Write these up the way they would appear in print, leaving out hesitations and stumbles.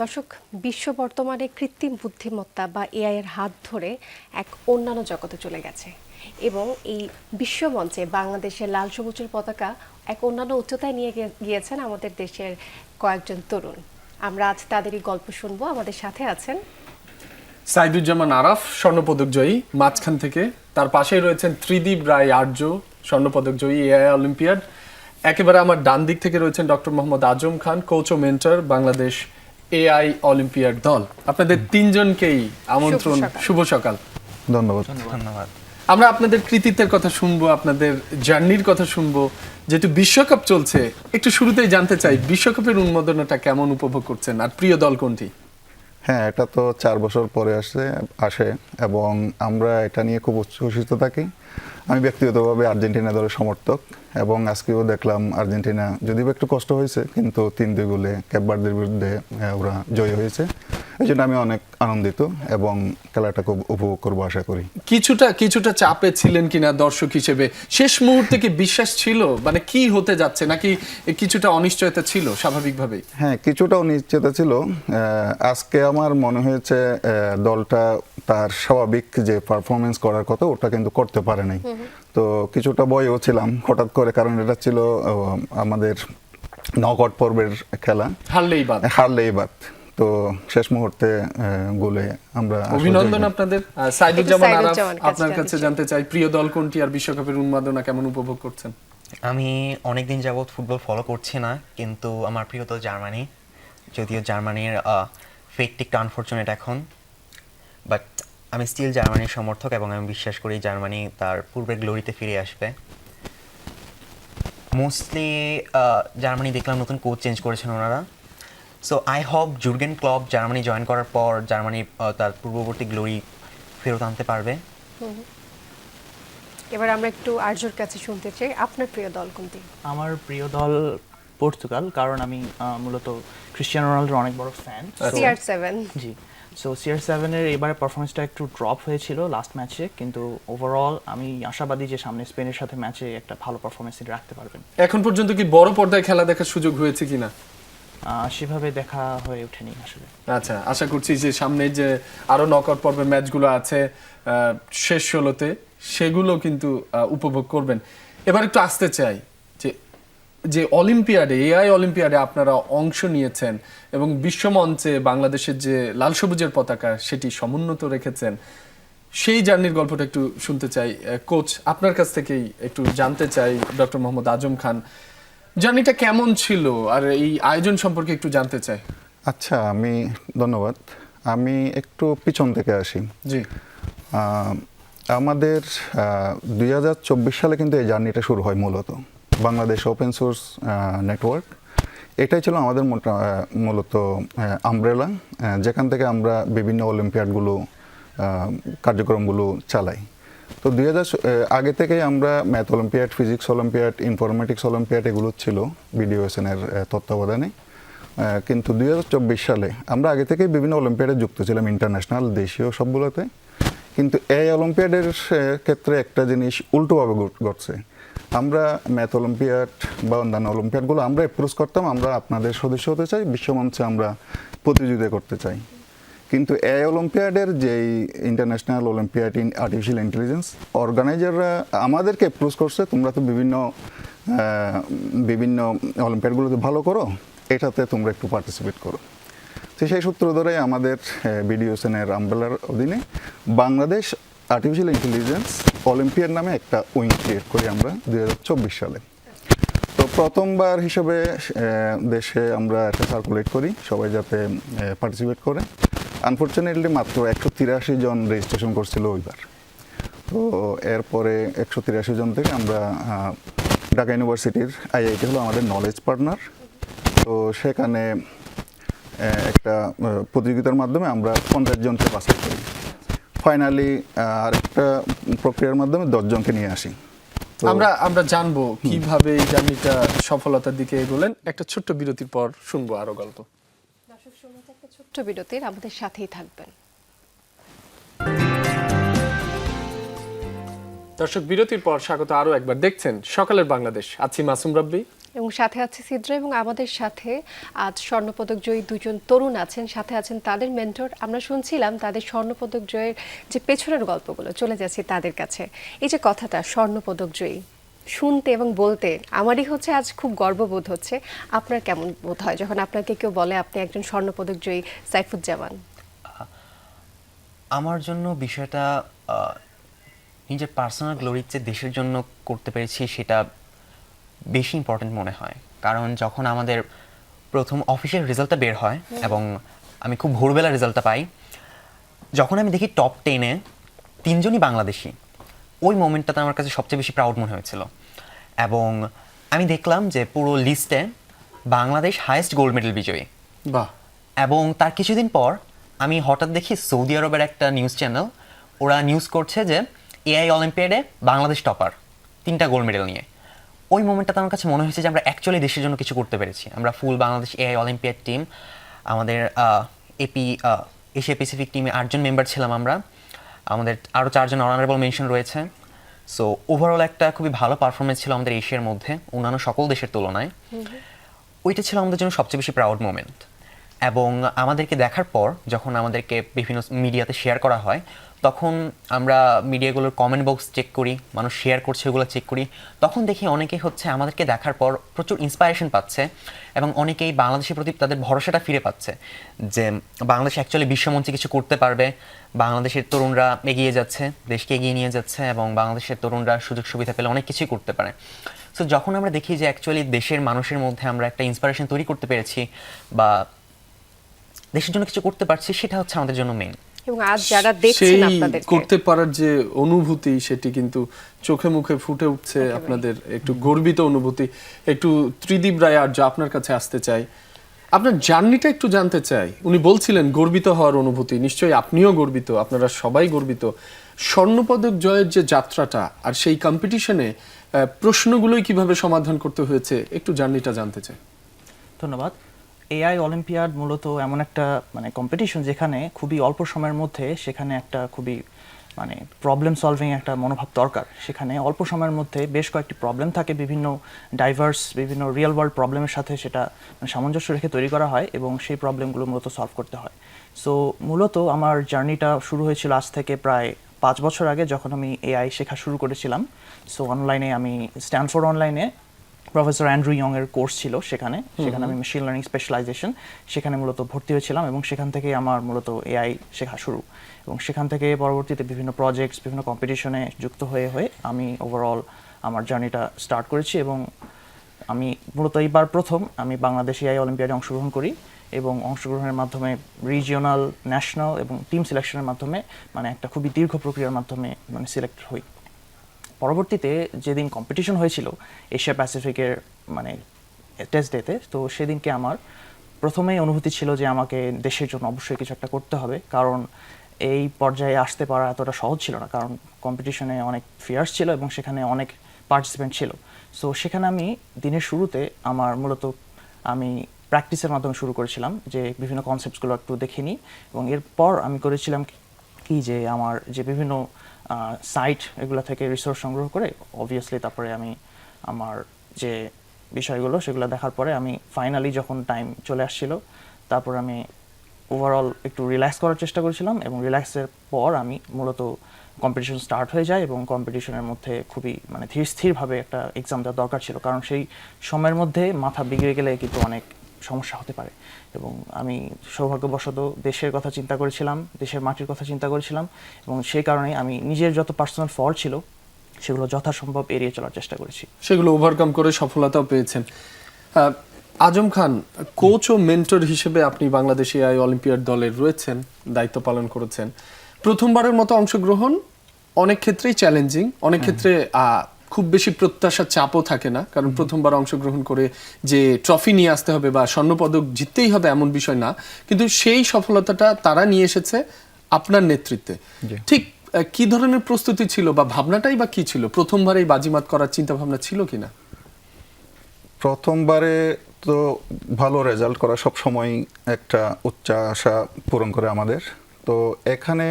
দর্শক, বিশ্ব বর্তমানে কৃত্রিম বুদ্ধিমত্তা বা এআই এর হাত ধরে এক অন্যান্য জগতে চলে গেছে এবং এই বিশ্বমঞ্চে বাংলাদেশের লাল সবুজের পতাকা এক অন্যান্য উচ্চতায় নিয়ে গিয়েছেন আমাদের দেশের কয়েকজন তরুণ। আমরা আজ তাদেরই গল্প শুনবো। আমাদের সাথে আছেন সাইদুজ্জামান আরাফ, স্বর্ণপদক জয়ী মাঝখান থেকে। তার পাশেই রয়েছেন ত্রিদীপ রায় আর্য, স্বর্ণপদক জয়ী এআই অলিম্পিয়াড। একেবারে আমার ডান দিক থেকে রয়েছেন ডক্টর মোহাম্মদ আজম খান, কোচ ও মেন্টর, বাংলাদেশ এআই অলিম্পিয়াড দল। আপনাদের তিনজনকেই আমন্ত্রণ। শুভ সকাল। ধন্যবাদ। আমরা আপনাদের কৃতিত্বের কথা শুনবো, আপনাদের জার্নির কথা শুনবো। যেহেতু বিশ্বকাপ চলছে, একটু শুরুতেই জানতে চাই বিশ্বকাপের উন্মাদনাটা কেমন উপভোগ করছেন, আর প্রিয় দল কোনটি? হ্যাঁ, এটা তো 4 বছর পরে আসে এবং আমরা এটা নিয়ে খুব উচ্ছ্বসিত থাকি। আমি ব্যক্তিগতভাবে আর্জেন্টিনা দলের সমর্থক এবং আজকেও দেখলাম আর্জেন্টিনা যদিও একটু কষ্ট হয়েছে, কিন্তু 3-2 গোলে ক্যাপ ভার্দের বিরুদ্ধে ওরা জয় হয়েছে। এই জন্য আমি অনেক আনন্দিত এবং খেলাটা খুব উপভোগ করবো আশা করি। কিছুটা চাপে ছিলেন কিনা দর্শক হিসেবে? শেষ মুহূর্তে কি বিশ্বাস ছিল মানে কি হতে যাচ্ছে, নাকি কিছুটা অনিশ্চয়তা ছিল স্বাভাবিকভাবেই? হ্যাঁ, কিছুটা অনিশ্চয়তা ছিল। আজকে আমার মনে হয়েছে দলটা তার স্বাভাবিক যে পারফরমেন্স করার কথা ওটা কিন্তু করতে পারে নাই। তো কিছুটা ভয়ও ছিলাম হঠাৎ করে, কারণ এটা ছিল আমাদের নকআউট পর্বের খেলা, হারলেই বাদ। তো শেষ মুহূর্তে গোলে আমরা অভিনন্দন আপনাদের। সাইদুজ্জামান আরাফ, আপনার কাছে জানতে চাই প্রিয় দল কোনটি আর বিশ্বকাপের উন্মাদনা কেমন উপভোগ করছেন? আমি অনেকদিন যাবত ফুটবল ফলো করছি না, কিন্তু আমার প্রিয় দল জার্মানি। যদিও জার্মানির ফেটটি একটু আনফরচুনেট এখন, বাট আমি স্টিল জার্মানির সমর্থক এবং আমি বিশ্বাস করি জার্মানি তার পূর্বের গ্লোরিতে ফিরে আসবে। মোস্টলি জার্মানি দেখলাম নতুন কোচ চেঞ্জ করেছেন ওনারা। So I hope Jurgen Klopp Germany join করার পর জার্মানি তার পূর্ববর্তী গ্লোরি ফেরত আনতে পারবে। এবার আমরা একটু আর্যর কাছে শুনতে চাই, আপনার প্রিয় দল কোনটি? আমার প্রিয় দল পর্তুগাল, কারণ আমি মূলত ক্রিশ্চিয়ানো রোনাল্ডোর অনেক বড় ফ্যান। CR7 জি, সো CR7 এর এবারে পারফরমেন্সটা একটু ড্রপ হয়েছিল লাস্ট ম্যাচে, কিন্তু ওভারঅল আমি আশাবাদী যে সামনে স্পেনের সাথে ম্যাচে একটা ভালো পারফরমেন্স রাখতে পারবেন। এখন পর্যন্ত কি বড় পর্দায় খেলা দেখার সুযোগ হয়েছে কিনা? সেভাবে দেখা হয়ে ওঠেনি আসলে। আচ্ছা, আশা করছি যে সামনে যে আরো নকআউট পর্বের ম্যাচগুলো আছে শেষ 16তে, সেগুলো কিন্তু উপভোগ করবেন। এবার একটু আসতে চাই যে অলিম্পিয়াডে, এআই অলিম্পিয়াডে আপনারা অংশ নিয়েছেন এবং বিশ্বমঞ্চে বাংলাদেশের যে লাল সবুজের পতাকা সেটি সমুন্নত রেখেছেন, সেই জার্নির গল্পটা একটু শুনতে চাই। কোচ, আপনার কাছ থেকেই একটু জানতে চাই। ডক্টর মোহাম্মদ আজম খান, জার্নিটা কেমন ছিল আর এই আয়োজন সম্পর্কে একটু জানতে চাই। আচ্ছা, ধন্যবাদ। আমি একটু পিছন থেকে আসি। জি, আমাদের 2024 সালে কিন্তু এই জার্নিটা শুরু হয় মূলত বাংলাদেশ ওপেন সোর্স নেটওয়ার্ক। এটাই ছিল আমাদের মূলত আমব্রেলা, যেখান থেকে আমরা বিভিন্ন অলিম্পিয়াডগুলো কার্যক্রমগুলো চালাই। তো আগে থেকেই আমরা math olympiad, physics olympiad, informatics olympiad এগুলো ছিল BDOSN-এর তত্ত্বাবধানে। কিন্তু 2024 সালে আমরা আগে থেকেই বিভিন্ন অলিম্পিয়াডে যুক্ত ছিলাম, ইন্টারন্যাশনাল, দেশীয় সবগুলোতে। কিন্তু এই অলিম্পিয়াডের ক্ষেত্রে একটা জিনিস উল্টোভাবে ঘটছে। আমরা ম্যাথ অলিম্পিয়াড বা অন্যান্য অলিম্পিয়াডগুলো আমরা অ্যাপ্রোচ করতাম, আমরা আপনাদের সদস্য হতে চাই, বিশ্বমঞ্চে আমরা প্রতিযোগিতা করতে চাই। কিন্তু এই অলিম্পিয়াডের যেই international olympiad in artificial intelligence অর্গানাইজাররা আমাদেরকে অ্যাপ্রোচ করছে, তোমরা তো বিভিন্ন অলিম্পিয়াডগুলোতে ভালো করো, এটাতে তোমরা একটু পার্টিসিপেট করো। তো সেই সূত্র ধরে আমাদের BDOSN-এর আমব্রেলার অধীনে বাংলাদেশ আর্টিফিশিয়াল ইন্টেলিজেন্স অলিম্পিয়াড নামে একটা উইং ক্রিয়েট করি আমরা 2024 সালে। তো প্রথমবার হিসেবে দেশে আমরা একটা সার্কুলেট করি, সবাই যাতে পার্টিসিপেট করে। আনফরচুনেটলি মাত্র 183 জন রেজিস্ট্রেশন করছিল ওইবার। তো এরপরে 183 জন থেকে আমরা ঢাকা ইউনিভার্সিটির IIT হলো আমাদের নলেজ পার্টনার। তো সেখানে একটা প্রতিযোগিতার মাধ্যমে আমরা 50 জনকে বাছাই করি। ফাইনালি আরেকটা প্রক্রিয়ার মাধ্যমে 10 জনকে নিয়ে আসি। আমরা জানবো কিভাবে এই জার্নিটা সফলতার দিকে এগোলেন। একটা ছোট্ট বিরতির পর শুনবো আরো গল্প। দর্শক, শুনতে একটা ছোট্ট বিরতির, আমাদের সাথেই থাকবেন। দর্শক, বিরতির পর স্বাগত আরো একবার। দেখছেন সকালের বাংলাদেশ, আছি মাসুম রাব্বি এবং সাথে আছে সিদ্রা, এবং আমাদের সাথে আজ স্বর্ণপদক জয়ী দুজন তরুণ আছেন, সাথে আছেন তাদের মেন্টর। আমরা শুনছিলাম তাদের স্বর্ণপদক জয়ের যে পেছনের গল্পগুলো, চলে যাচ্ছি তাদের কাছে। এই যে কথাটা স্বর্ণপদক জয়ী, শুনতে এবং বলতে আমারই হচ্ছে আজ খুব গর্ববোধ হচ্ছে। আপনার কেমন বোধ হয় যখন আপনাকে কেউ বলে আপনি একজন স্বর্ণপদক জয়ী সাইফুজ্জামান? আমার জন্য বিষয়টা নিজের পার্সোনাল গ্লোরির চেয়ে দেশের জন্য করতে পেরেছি সেটা বেশি ইম্পর্টেন্ট মনে হয়। কারণ যখন আমাদের প্রথম অফিসিয়াল রেজাল্টটা বের হয় এবং আমি খুব ভোরবেলা রেজাল্টটা পাই, যখন আমি দেখি টপ 10-এ 3জনই বাংলাদেশি, ওই মোমেন্টটাতে আমার কাছে সবচেয়ে বেশি প্রাউড মনে হয়েছিল। এবং আমি দেখলাম যে পুরো লিস্টে বাংলাদেশ হাইয়েস্ট গোল্ড মেডেল বিজয়ী। বাহ। এবং তার কিছুদিন পর আমি হঠাৎ দেখি সৌদি আরবের একটা নিউজ চ্যানেল, ওরা নিউজ করছে যে এআই অলিম্পিয়াডে বাংলাদেশ টপার 3টা গোল্ড মেডেল নিয়ে। ওই মোমেন্টটাতে আমার কাছে মনে হয়েছে যে আমরা অ্যাকচুয়ালি দেশের জন্য কিছু করতে পেরেছি। আমরা ফুল বাংলাদেশ এআই অলিম্পিয়াড টিম, আমাদের এশিয়া প্যাসিফিক টিমে 8জন মেম্বার ছিলাম আমরা, আমাদের আরও 4জন অনারেবল মেনশন রয়েছে। সো ওভারঅল একটা খুবই ভালো পারফরমেন্স ছিল আমাদের এশিয়ার মধ্যে অন্যান্য সকল দেশের তুলনায়। ওইটা ছিল আমাদের জন্য সবচেয়ে বেশি প্রাউড মোমেন্ট। এবং আমাদেরকে দেখার পর যখন আমাদেরকে বিভিন্ন মিডিয়াতে শেয়ার করা হয়, তখন আমরা মিডিয়াগুলোর কমেন্ট বক্স চেক করি, মানুষ শেয়ার করছে ওগুলো চেক করি, তখন দেখি অনেকেই হচ্ছে আমাদেরকে দেখার পর প্রচুর ইন্সপায়ারেশন পাচ্ছে এবং অনেকেই বাংলাদেশের প্রতি তাদের ভরসাটা ফিরে পাচ্ছে যে বাংলাদেশ অ্যাকচুয়ালি বিশ্বমঞ্চে কিছু করতে পারবে, বাংলাদেশের তরুণরা এগিয়ে যাচ্ছে, দেশকে এগিয়ে নিয়ে যাচ্ছে এবং বাংলাদেশের তরুণরা সুযোগ সুবিধা পেলে অনেক কিছুই করতে পারে। সো যখন আমরা দেখি যে অ্যাকচুয়ালি দেশের মানুষের মধ্যে আমরা একটা ইন্সপায়ারেশন তৈরি করতে পেরেছি বা দেশের জন্য কিছু করতে পারছি, সেটা হচ্ছে আমাদের জন্য মেইন। এবং আজ যারা দেখছেন সেই আপনাদেরকে, করতে পারার যে অনুভূতি সেটি কিন্তু চোখে মুখে ফুটে উঠছে, আপনাদের একটু গর্বিত অনুভূতি। একটু ত্রিদীপ রায় আর্য আপনার কাছে আসতে চাই, আপনার জার্নিটা একটু জানতে চাই। উনি বলছিলেন গর্বিত হওয়ার অনুভূতি, নিশ্চয়ই আপনিও গর্বিত, আপনারা সবাই গর্বিত। স্বর্ণপদক জয়ের যে যাত্রাটা আর সেই কম্পিটিশনে প্রশ্নগুলোই কিভাবে সমাধান করতে হয়েছে, একটু জার্নিটা জানতে চাই। ধন্যবাদ। এআই অলিম্পিয়াড মূলত এমন একটা কম্পিটিশন যেখানে খুবই অল্প সময়ের মধ্যে সেখানে একটা খুবই প্রবলেম সলভিং একটা মনোভাব দরকার। সেখানে অল্প সময়ের মধ্যে বেশ কয়েকটি প্রবলেম থাকে, বিভিন্ন ডাইভার্স বিভিন্ন রিয়েল ওয়ার্ল্ড প্রবলেমের সাথে সেটা সামঞ্জস্য রেখে তৈরি করা হয় এবং সেই প্রবলেমগুলো মূলত সলভ করতে হয়। সো মূলত আমার জার্নিটা শুরু হয়েছিল আজ থেকে প্রায় 5 বছর আগে, যখন আমি এআই শেখা শুরু করেছিলাম। সো অনলাইনে আমি স্ট্যানফোর্ড অনলাইনে প্রফেসর অ্যান্ড্রু ইয়ং এর কোর্স ছিল, সেখানে আমি মেশিন লার্নিং স্পেশালাইজেশন সেখানে মূলত ভর্তি হয়েছিলাম এবং সেখান থেকে আমার মূলত এআই শেখা শুরু। এবং সেখান থেকে পরবর্তীতে বিভিন্ন প্রজেক্টস, বিভিন্ন কম্পিটিশনে যুক্ত হয়ে আমি ওভারঅল আমার জার্নিটা স্টার্ট করেছি। এবং আমি মূলত এইবার প্রথম আমি বাংলাদেশ এআই অলিম্পিয়াডে অংশগ্রহণ করি এবং অংশগ্রহণের মাধ্যমে রিজিওনাল, ন্যাশনাল এবং টিম সিলেকশনের মাধ্যমে একটা খুবই দীর্ঘ প্রক্রিয়ার মাধ্যমে সিলেক্ট হই। পরবর্তীতে যেদিন কম্পিটিশন হয়েছিল এশিয়া প্যাসিফিকের টেস্ট ডেতে, তো সেদিনকে আমার প্রথমেই অনুভূতি ছিল যে আমাকে দেশের জন্য অবশ্যই কিছু একটা করতে হবে, কারণ এই পর্যায়ে আসতে পারা এতটা সহজ ছিল না, কারণ কম্পিটিশনে অনেক ফিয়ার্স ছিল এবং সেখানে অনেক পার্টিসিপেন্ট ছিল। সো সেখানে আমি দিনের শুরুতে আমি প্র্যাকটিসের মাধ্যমে শুরু করেছিলাম, যে বিভিন্ন কনসেপ্টসগুলো একটু দেখে নিই এবং এরপর আমি করেছিলাম কি যে আমার যে বিভিন্ন সাইট এগুলো থেকে রিসোর্স সংগ্রহ করে অবভিয়াসলি তারপরে আমি আমার যে বিষয়গুলো সেগুলো দেখার পরে আমি ফাইনালি যখন টাইম চলে আসছিল, তারপর আমি ওভারঅল একটু রিল্যাক্স করার চেষ্টা করেছিলাম এবং রিল্যাক্সের পর আমি মূলত কম্পিটিশন স্টার্ট হয়ে যায় এবং কম্পিটিশনের মধ্যে খুবই ধীর স্থিরভাবে একটা এক্সাম দেওয়ার দরকার ছিল, কারণ সেই সময়ের মধ্যে মাথা বিগড়ে গেলে কিন্তু অনেক সমস্যা হতে পারে। এবং আমি সৌভাগ্যবশত দেশের কথা চিন্তা করেছিলাম, দেশের মাটির কথা চিন্তা করেছিলাম এবং সেই কারণে আমি নিজের যত পার্সোনাল ফল্ট ছিল সেগুলো যথাসম্ভব এড়িয়ে চলার চেষ্টা করেছি, সেগুলো ওভারকাম করে সফলতাও পেয়েছেন। আজম খান, কোচ ও মেন্টর হিসেবে আপনি বাংলাদেশ এআই অলিম্পিয়াড দলের রয়েছেন, দায়িত্ব পালন করেছেন। প্রথমবারের মতো অংশগ্রহণ অনেক ক্ষেত্রেই চ্যালেঞ্জিং, অনেক ক্ষেত্রে খুব বেশি প্রত্যাশা চাপও থাকে না, কারণ প্রথমবার অংশগ্রহণ করে যে ট্রফি নিয়ে আসতে হবে বা স্বর্ণপদক জিততেই হবে এমন বিষয় না, কিন্তু সেই সফলতাটা তারা নিয়ে এসেছে আপনার নেতৃত্বে। ঠিক কি ধরনের প্রস্তুতি ছিল বা ভাবনাটাই বা কি ছিল? প্রথমবারেই বাজিমাত করার চিন্তা ভাবনা ছিল কিনা? প্রথমবারে তো ভালো রেজাল্ট করা সব সময় একটা উচ্চ আশা পূরণ করে আমাদের। তো এখানে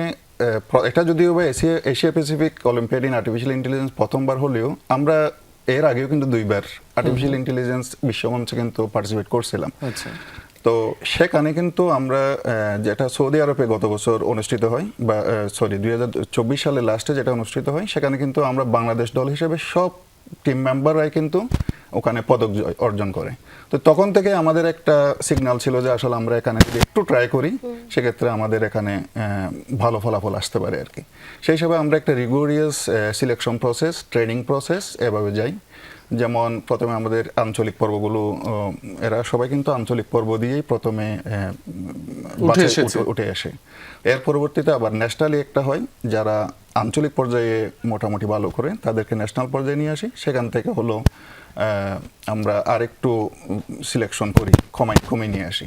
এটা যদিও বা Asia Pacific olympiad in artificial intelligence প্রথমবার হলেও আমরা এর আগেও কিন্তু 2বার আর্টিফিশিয়াল ইন্টেলিজেন্স বিশ্বমঞ্চে কিন্তু পার্টিসিপেট করছিলাম। আচ্ছা, তো সেখানে কিন্তু আমরা যেটা সৌদি আরবে গত বছর অনুষ্ঠিত হয় বা 2024 সালের লাস্টে যেটা অনুষ্ঠিত হয়, সেখানে কিন্তু আমরা বাংলাদেশ দল হিসেবে সব টিম মেম্বাররাই কিন্তু ওখানে পদক অর্জন করে। তো তখন থেকে আমাদের একটা সিগন্যাল ছিল যে আসলে আমরা এখানে যদি একটু ট্রাই করি সেক্ষেত্রে আমাদের এখানে ভালো ফলাফল আসতে পারে আর কি। সেই হিসাবে আমরা একটা রিগোরিয়াস সিলেকশন প্রসেস, ট্রেনিং প্রসেস এভাবে যাই। যেমন প্রথমে আমাদের আঞ্চলিক পর্বগুলো, এরা সবাই কিন্তু আঞ্চলিক পর্ব দিয়েই প্রথমে উঠে আসে। এর পরবর্তীতে আবার ন্যাশনালি একটা হয়, যারা আঞ্চলিক পর্যায়ে মোটামুটি ভালো করে তাদেরকে ন্যাশনাল পর্যায়ে নিয়ে আসি। সেখান থেকে হলো আমরা আরেকটু সিলেকশন করি, কমিয়ে নিয়ে আসি।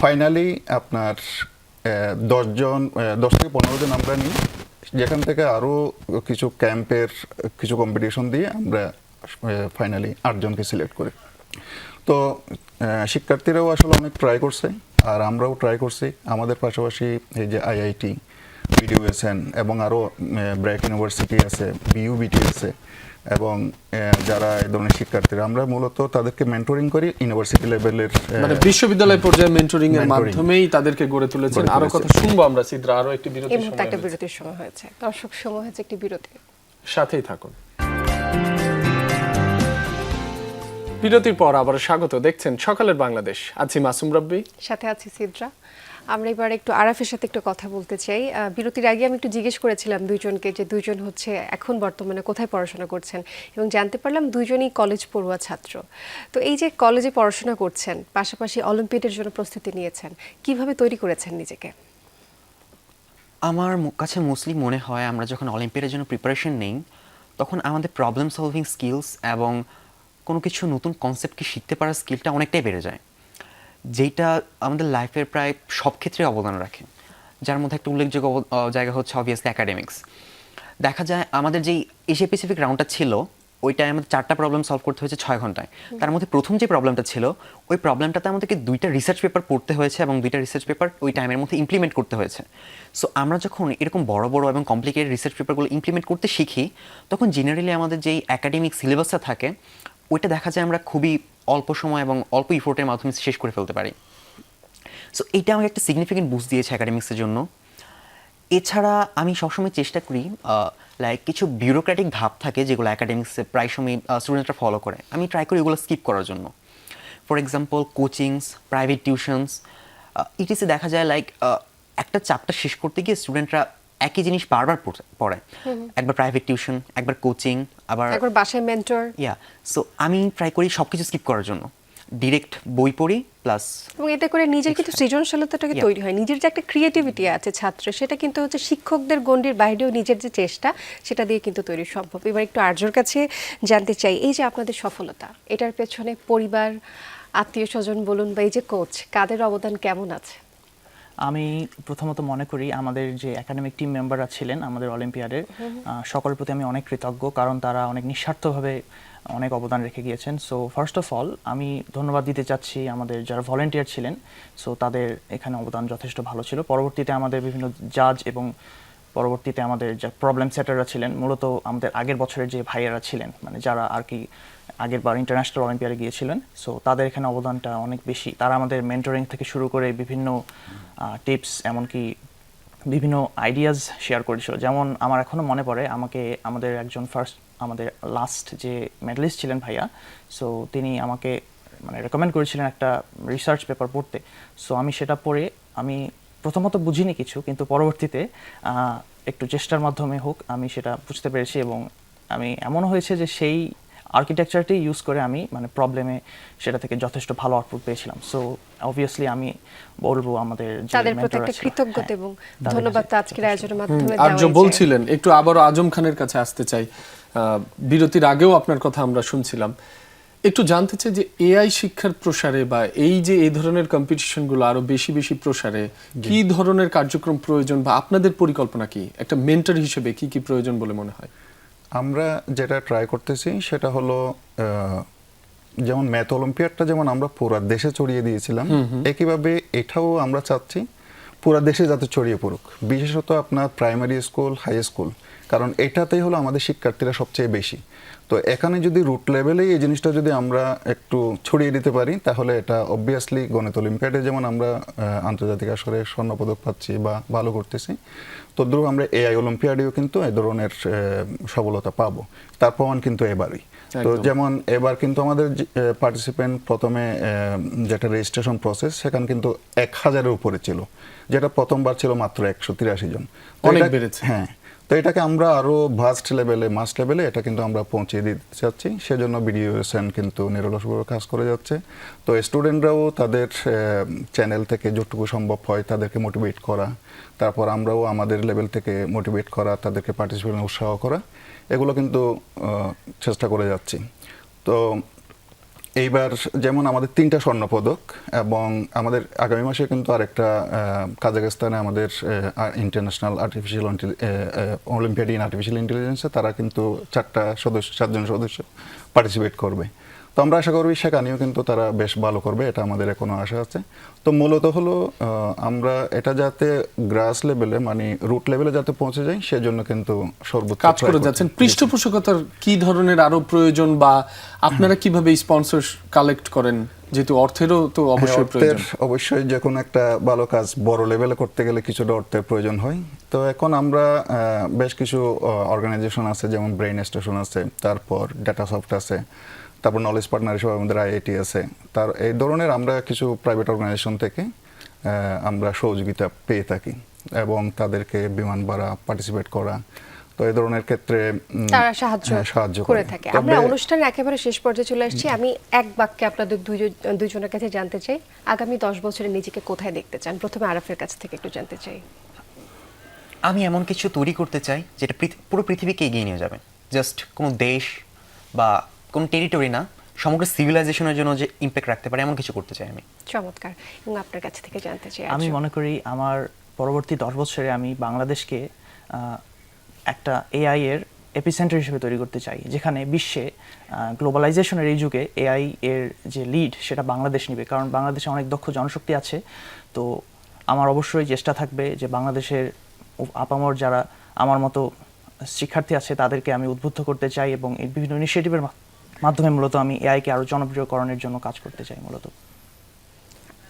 ফাইনালি আপনার 10 থেকে 15 জন আমরা নিই, যেখান থেকে আরও কিছু ক্যাম্পের কিছু কম্পিটিশন দিয়ে আমরা ফাইনালি 8 জনকে সিলেক্ট করি। তো শিক্ষার্থীরাও আসলে অনেক ট্রাই করছে, আর আমরাও ট্রাই করছি। আমাদের পাশাপাশি এই যে IIT, BDUSN এবং আরও ব্র্যাক ইউনিভার্সিটি আছে, BUBT আছে, এবং যারা এই ধরনের শিক্ষার্থীরা, আমরা মূলত তাদেরকে মেন্টরিং করি ইউনিভার্সিটি লেভেলের, মানে বিশ্ববিদ্যালয় পর্যায়ে মেন্টরিং এর মাধ্যমেই তাদেরকে গড়ে তুলেছেন। আরো কথা শুনবো আমরা সিদ্রা, আরো একটি বিরতির এই মুহূর্তে সময় একটা হয়েছে। বিরতির সময় হয়েছে, দর্শক সময় হয়েছে একটি বিরতি। সাথেই থাকুন। বিরতির পর আবার স্বাগত, দেখছেন সকালের বাংলাদেশ। আছি মাসুম রাব্বি, সাথে আছি সিদ্রা। আমরা এবার একটু আরাফের সাথে একটু কথা বলতে চাই। বিরতির আগে আমি একটু জিজ্ঞেস করেছিলাম দুইজনকে যে দুইজন হচ্ছে এখন বর্তমানে কোথায় পড়াশোনা করছেন, এবং জানতে পারলাম দুইজনই কলেজ পড়ুয়া ছাত্র। তো এই যে কলেজে পড়াশোনা করছেন, পাশাপাশি অলিম্পিয়াডের জন্য প্রস্তুতি নিয়েছেন, কিভাবে তৈরি করেছেন নিজেকে? আমার কাছে মোস্টলি মনে হয় আমরা যখন অলিম্পিয়াডের জন্য প্রিপারেশন নেই, তখন আমাদের প্রবলেম সলভিং স্কিলস এবং কোনো কিছু নতুন কনসেপ্টকে শিখতে পারার স্কিলটা অনেকটাই বেড়ে যায়, যেটা আমাদের লাইফের প্রায় সব ক্ষেত্রে অবদান রাখে। যার মধ্যে একটা উল্লেখযোগ্য জায়গা হচ্ছে অবভিয়াসলি অ্যাকাডেমিক্স। দেখা যায় আমাদের যেই এশিয়া প্যাসিফিক রাউন্ডটা ছিল, ওইটায় আমাদের 4টা প্রবলেম সলভ করতে হয়েছে 6 ঘন্টায়। তার মধ্যে প্রথম যে প্রবলেমটা ছিল, ওই প্রবলেমটাতে আমাদেরকে 2টা রিসার্চ পেপার পড়তে হয়েছে এবং 2টা রিসার্চ পেপার ওই টাইমের মধ্যে ইমপ্লিমেন্ট করতে হয়েছে। সো আমরা যখন এরকম বড় বড় এবং কমপ্লিকেটেড রিসার্চ পেপারগুলো ইমপ্লিমেন্ট করতে শিখি, তখন জেনারেলি আমাদের যেই একাডেমিক সিলেবাসটা থাকে, ওইটা দেখা যায় আমরা খুবই অল্প সময় এবং অল্প ইফোর্টের মাধ্যমে শেষ করে ফেলতে পারি। সো এইটা আমাকে একটা সিগনিফিকেন্ট বুস্ট দিয়েছে একাডেমিক্সের জন্য। এছাড়া আমি সবসময় চেষ্টা করি, লাইক কিছু বিউরোক্রেটিক ধাপ থাকে যেগুলো একাডেমিক্সে প্রায় সময় স্টুডেন্টরা ফলো করে, আমি ট্রাই করি এগুলো স্কিপ করার জন্য। For example কোচিংস, private tuitions, etc দেখা যায় লাইক একটা চ্যাপ্টার শেষ করতে গিয়ে স্টুডেন্টরা একই জিনিস বারবার পড়ে, একবার প্রাইভেট টিউশন, একবার কোচিং, আবার একবার বাসায় মেন্টর। সো আমি ট্রাই করি সব কিছু স্কিপ করার জন্য, ডিরেক্ট বই পড়ি প্লাস। এবং এতে করে নিজের কিন্তু সৃজনশীলতাটাকে তৈরি হয়, নিজের যে একটা ক্রিয়েটিভিটি আছে ছাত্রের, সেটা কিন্তু হচ্ছে শিক্ষকদের গণ্ডির বাইরেও নিজের যে চেষ্টা, সেটা দিয়ে কিন্তু তৈরি সম্ভব। এবার একটু আর্যর কাছে জানতে চাই, এই যে আপনাদের সফলতা, এটার পেছনে পরিবার, আত্মীয় স্বজন বলুন বা এই যে কোচ, কাদের অবদান কেমন আছে? আমি প্রথমত মনে করি আমাদের যে একাডেমিক টিম মেম্বাররা ছিলেন আমাদের অলিম্পিয়াডের, সকলের প্রতি আমি অনেক কৃতজ্ঞ, কারণ তারা অনেক নিঃস্বার্থভাবে অনেক অবদান রেখে গিয়েছেন। সো ফার্স্ট অফ অল আমি ধন্যবাদ দিতে চাচ্ছি আমাদের যারা ভলেন্টিয়ার ছিলেন। সো তাদের এখানে অবদান যথেষ্ট ভালো ছিল। পরবর্তীতে আমাদের বিভিন্ন জাজ এবং পরবর্তীতে আমাদের যা প্রবলেম সেটাররা ছিলেন, মূলত আমাদের আগের বছরের যে ভাইয়েরা ছিলেন, মানে যারা আর কি আগের বার ইন্টারন্যাশনাল অলিম্পিয়াডে গিয়েছিলেন, সো তাদের এখানে অবদানটা অনেক বেশি। তারা আমাদের মেন্টরিং থেকে শুরু করে বিভিন্ন টিপস, এমনকি বিভিন্ন আইডিয়াস শেয়ার করেছিল। যেমন আমার এখনও মনে পড়ে, আমাদের একজন আমাদের লাস্ট যে মেডালিস্ট ছিলেন ভাইয়া, সো তিনি আমাকে মানে রেকমেন্ড করেছিলেন একটা রিসার্চ পেপার পড়তে। সো আমি সেটা পড়ে আমি প্রথমত বুঝিনি কিছু, কিন্তু পরবর্তীতে একটু চেষ্টার মাধ্যমে হোক আমি সেটা বুঝতে পেরেছি, এবং আমি এমন হয়েছে যে সেই আর্কিটেকচারটি ইউজ করে আমি মানে প্রবলেমে সেটা থেকে যথেষ্ট ভালো আউটপুট পেয়েছিলাম। সো অবভিয়াসলি আমি বলবো আমাদের তাদের প্রতি একটা কৃতজ্ঞতা এবং ধন্যবাদ আজকের আয়োজনের মাধ্যমে আর্য বলছিলেন। একটু আবারও আজম খানের কাছে আসতে চাই। বিরতির আগেও আপনার কথা আমরা শুনছিলাম, একটু জানতে চাই যে এআই শিক্ষার প্রসারে বা এই যে এই ধরনের কম্পিটিশনগুলো আরো বেশি বেশি প্রসারে কি ধরনের কার্যক্রম প্রয়োজন, বা আপনাদের পরিকল্পনা কি, একটা মেন্টর হিসেবে কি কি প্রয়োজন বলে মনে হয়? আমরা যেটা ট্রাই করতেছি সেটা হলো, যেমন ম্যাথ অলিম্পিয়াডটা যেমন আমরা পুরা দেশে ছড়িয়ে দিয়েছিলাম, একইভাবে এটাও আমরা চাচ্ছি পুরা দেশে যাতে ছড়িয়ে পড়ুক। বিশেষত আপনার প্রাইমারি স্কুল, হাই স্কুল, কারণ এটাতেই হলো আমাদের শিক্ষার্থীরা সবচেয়ে বেশি। তো এখানে যদি রুট লেভেলেই এই জিনিসটা যদি আমরা একটু ছড়িয়ে দিতে পারি, তাহলে এটা অবভিয়াসলি গণিত অলিম্পিয়াডে যেমন আমরা আন্তর্জাতিক আসরে স্বর্ণপদক পাচ্ছি বা ভালো করতেছি, তদ্রুপ আমরা এআই অলিম্পিয়াডেও কিন্তু এই ধরনের সফলতা পাবো। তার প্রমাণ কিন্তু এবারই। তো একদম। যেমন এবার কিন্তু আমাদের পার্টিসিপেন্ট প্রথমে যেটা রেজিস্ট্রেশন প্রসেস, সেখানে কিন্তু 1000-এর উপরে ছিল, যেটা প্রথমবার ছিল মাত্র 183 জন। তো অনেক এটা- বেড়েছে। হ্যাঁ, তো এটাকে আমরা আরো ভাস্ট লেভেলে, মাস লেভেলে এটা কিন্তু আমরা পৌঁছে দিতে চাচ্ছি। সেজন্য বিডিওএসএন কিন্তু নিরলসভাবে কাজ করে যাচ্ছে। তো স্টুডেন্টরাও তাদের চ্যানেল থেকে যতটুকু সম্ভব হয় তাদেরকে মোটিভেট করা, তারপর আমরাও আমাদের লেভেল থেকে মোটিভেট করা, তাদেরকে পার্টিসিপেশনে উৎসাহ করা, এগুলো কিন্তু চেষ্টা করে যাচ্ছি। তো এইবার যেমন আমাদের 3টা স্বর্ণপদক, এবং আমাদের আগামী মাসে কিন্তু আরেকটা কাজাখস্তানে আমাদের international artificial olympiad in artificial ইন্টেলিজেন্সে তারা কিন্তু 7জন সদস্য পার্টিসিপেট করবে। তো আমরা আশা করবি সেখানেও কিন্তু তারা বেশ ভালো করবে, এটা আমাদের এখনো আশা আছে। তো মূলত হলো আমরা এটা যাতে গ্রাস লেভেলে, মানে রুট লেভেলে যাতে পৌঁছে যায়, সেজন্য কিন্তু সর্বোচ্চ কাজ try করে করছি। যাচ্ছেন। পৃষ্ঠপোষকতার কি ধরনের আরো প্রয়োজন, বা আপনারা কিভাবে স্পন্সর কালেক্ট করেন, যেহেতু অর্থেরও তো অবশ্যই প্রয়োজন? অবশ্যই যে কোনো একটা ভালো কাজ বড় লেভেলে করতে গেলে কিছুটা অর্থের প্রয়োজন হয়। তো এখন আমরা বেশ কিছু অর্গানাইজেশন আছে, যেমন ব্রেইন স্টেশন আছে, তারপর ডাটাসফট আছে, তারপর নলেজ পার্টনার হিসেবে আমাদের আইআইটি আছে। তার এই ধরনের আমরা কিছু প্রাইভেট অর্গানাইজেশন থেকে আমরা সহযোগিতা পেয়ে থাকি, এবং তাদেরকে বিমান ভাড়া, পার্টিসিপেট করা, তো এই ধরনের ক্ষেত্রে তারা সাহায্য করে থাকে। আমরা তবে- অনুষ্ঠানের একেবারে শেষ পর্যায়ে চলে আসছি। আমি এক বাক্যে আপনাদের দুইজনের কাছে জানতে চাই, আগামী 10 বছরে নিজেকে কোথায় দেখতে চান? প্রথমে আরাফের কাছ থেকে একটু জানতে চাই। আমি এমন কিছু তৈরি করতে চাই যেটা পুরো পৃথিবীকে এগিয়ে নিয়ে যাবে। জাস্ট কোনো দেশ বা কোনো টেরিটরি না, সমগ্র সিভিলাইজেশনের জন্য যে ইম্প্যাক্ট রাখতে পারে এমন কিছু করতে চাই আমি। চমৎকার। এবং আপনার কাছ থেকে জানতে চাই আমি আরজু। মনে করি আমার পরবর্তী 10 বছরে আমি বাংলাদেশকে একটা এআই এর এপিসেন্টার হিসেবে তৈরি করতে চাই, যেখানে বিশ্বে গ্লোবালাইজেশনের এই যুগে এআই এর যে লিড সেটা বাংলাদেশ নেবে, কারণ বাংলাদেশে অনেক দক্ষ জনশক্তি আছে। তো আমার অবশ্যই চেষ্টা থাকবে যে বাংলাদেশের আপামর যারা আমার মতো শিক্ষার্থী আছে তাদেরকে আমি উদ্বুদ্ধ করতে চাই, এবং এই বিভিন্ন ইনিশিয়েটিভের মাধ্যমে মূলত আমি এআইকে আরও জনপ্রিয়করণের জন্য কাজ করতে চাই মূলত।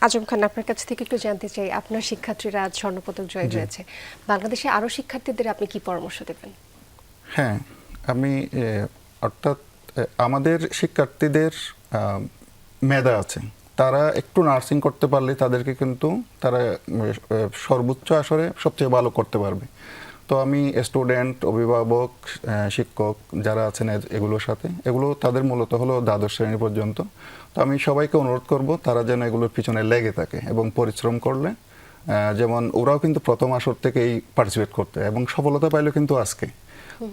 আজম খান, আপনার কাছ থেকে একটু জানতে চাই, আপনার শিক্ষার্থীরা আজ স্বর্ণপদক জয় হয়েছে, বাংলাদেশে আরো শিক্ষার্থীদের আপনি কি পরামর্শ দেবেন? হ্যাঁ, আমি অর্থাৎ আমাদের শিক্ষার্থীদের মেধা আছে, তারা একটু নার্সিং করতে পারলে তাদেরকে কিন্তু তারা সর্বোচ্চ আসরে সবচেয়ে ভালো করতে পারবে। তো আমি স্টুডেন্ট, অভিভাবক, শিক্ষক যারা আছেন এগুলোর সাথে, এগুলো তাদের মূলত হলো দ্বাদশ শ্রেণী পর্যন্ত। তো আমি সবাইকে অনুরোধ করব তারা যেন এগুলোর পিছনে লেগে থাকে এবং পরিশ্রম করলে, যেমন ওরাও কিন্তু প্রথম আসর থেকেই পার্টিসিপেট করতে, এবং সফলতা পাইলো কিন্তু আজকে।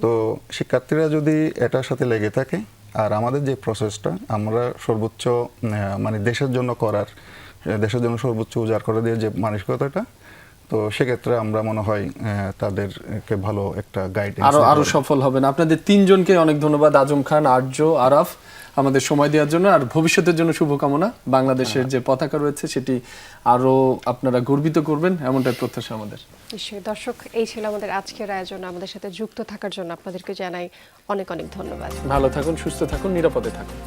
তো শিক্ষার্থীরা যদি এটার সাথে লেগে থাকে, আর আমাদের যে প্রসেসটা আমরা সর্বোচ্চ মানে দেশের জন্য করার, দেশের জন্য সর্বোচ্চ উজাড় করে দিয়ে যে মানসিকতাটা, তো সেক্ষেত্রে আমরা মনে হয় তাদেরকে ভালো একটা গাইডেন্স আরো সফল হবেন। আপনাদের 3জনকে অনেক ধন্যবাদ, আজম খান, আরজু, আরাফ, আমাদের সময় দেওয়ার জন্য। আর ভবিষ্যতের জন্য শুভকামনা। বাংলাদেশের যে পতাকা রয়েছে সেটি আরো আপনারা গর্বিত করবেন, এমনটাই প্রত্যাশা আমাদের। নিশ্চয়ই। দর্শক, এই ছিল আমাদের আজকের আয়োজন। আমাদের সাথে যুক্ত থাকার জন্য আপনাদেরকে জানাই অনেক অনেক ধন্যবাদ। ভালো থাকুন, সুস্থ থাকুন, নিরাপদে থাকুন।